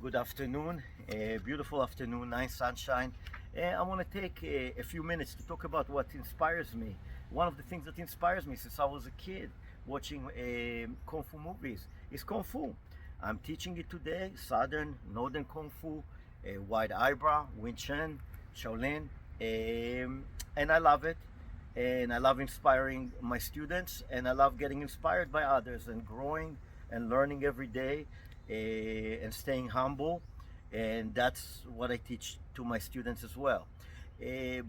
Good afternoon, beautiful afternoon, nice sunshine. I want to take a few minutes to talk about what inspires me. One of the things that inspires me since I was a kid watching Kung Fu movies is Kung Fu. I'm teaching it today, Southern, Northern Kung Fu, Wide Eyebrow, Wing Chun, Shaolin, and I love it. And I love inspiring my students, and I love getting inspired by others and growing and learning every day and staying humble. And that's what I teach to my students as well.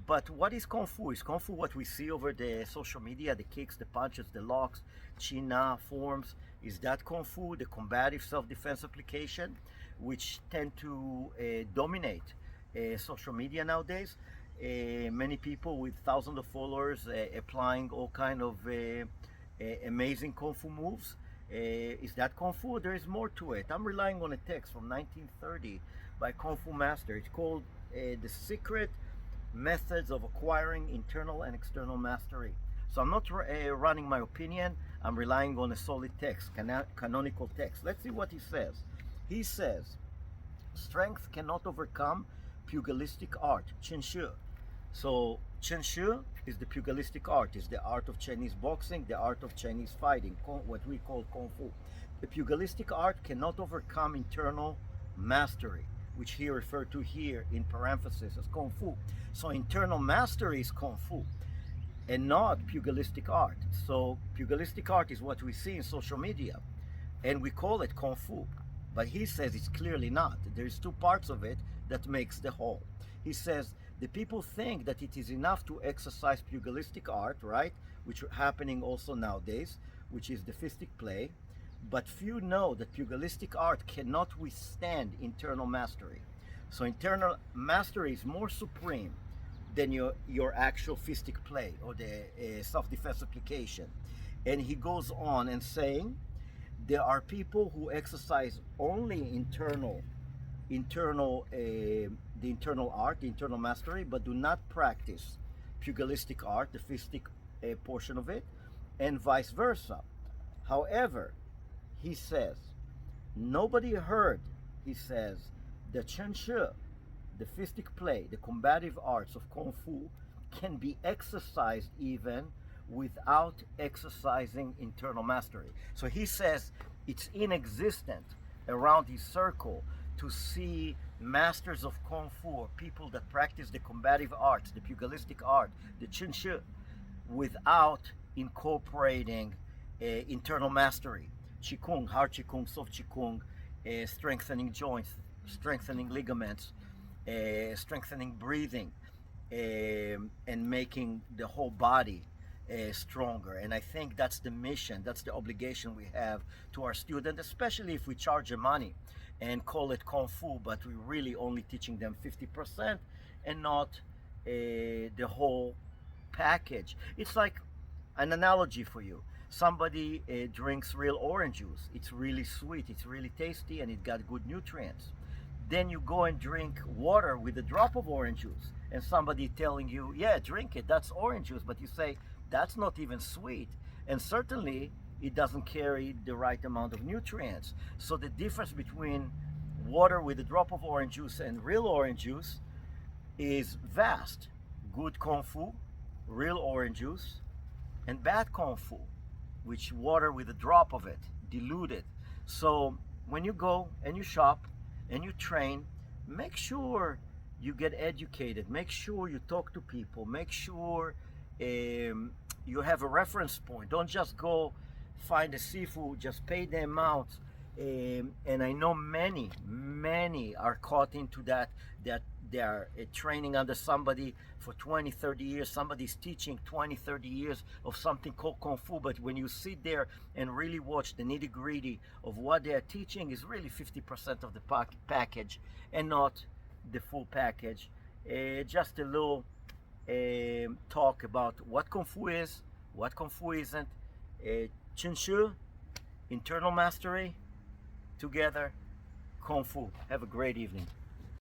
But what is Kung Fu? Is Kung Fu what we see over the social media, the kicks, the punches, the locks, China forms? Is that Kung Fu, the combative self-defense application, which tend to dominate social media nowadays? Many people with thousands of followers applying all kind of amazing Kung Fu moves. Is that Kung Fu? There is more to it. I'm relying on a text from 1930 by Kung Fu master. It's called The Secret Methods of Acquiring Internal and External Mastery. So I'm not running my opinion. I'm relying on a solid text, canonical text. Let's see what he says. He says, strength cannot overcome pugilistic art, Chen Shi. So Chen Shi is the pugilistic art, is the art of Chinese boxing, the art of Chinese fighting, what we call Kung Fu. The pugilistic art cannot overcome internal mastery, which he referred to here in parenthesis as Kung Fu. So internal mastery is Kung Fu and not pugilistic art. So pugilistic art is what we see in social media and we call it Kung Fu. But he says it's clearly not. There's two parts of it that makes the whole. He says the people think that it is enough to exercise pugilistic art, right? Which are happening also nowadays, which is the fistic play. But few know that pugilistic art cannot withstand internal mastery. So internal mastery is more supreme than your actual fistic play or the self-defense application. And he goes on and saying, there are people who exercise only the internal art, the internal mastery, but do not practice pugilistic art, the fistic portion of it, and vice versa. However, he says, nobody heard, he says, the Chen Shi, the fistic play, the combative arts of Kung Fu, can be exercised even without exercising internal mastery. So he says it's inexistent around his circle to see masters of Kung Fu or people that practice the combative arts, the pugilistic art, the Chen Shi, without incorporating internal mastery. Qigong, hard Qigong, soft Qigong, strengthening joints, strengthening ligaments, strengthening breathing, and making the whole body stronger. And I think that's the mission, that's the obligation we have to our students, especially if we charge them money and call it Kung Fu, but we're really only teaching them 50% and not the whole package. It's like an analogy for you. Somebody drinks real orange juice. It's really sweet, it's really tasty, and it got good nutrients. Then you go and drink water with a drop of orange juice, and somebody telling you, yeah, drink it, that's orange juice, but you say, that's not even sweet, and certainly it doesn't carry the right amount of nutrients. So the difference between water with a drop of orange juice and real orange juice is vast. Good Kung Fu, real orange juice, and bad Kung Fu, which water with a drop of it, diluted. So when you go and you shop and you train, make sure you get educated, make sure you talk to people, make sure you have a reference point. Don't just go find a sifu, just pay the amount. And I know many are caught into that they are training under somebody for 20, 30 years. Somebody's teaching 20, 30 years of something called Kung Fu, but when you sit there and really watch the nitty-gritty of what they are teaching is really 50% of the package and not the full package. Just a little talk about what Kung Fu is, what Kung Fu isn't. Chen Shi, internal mastery, together, Kung Fu. Have a great evening.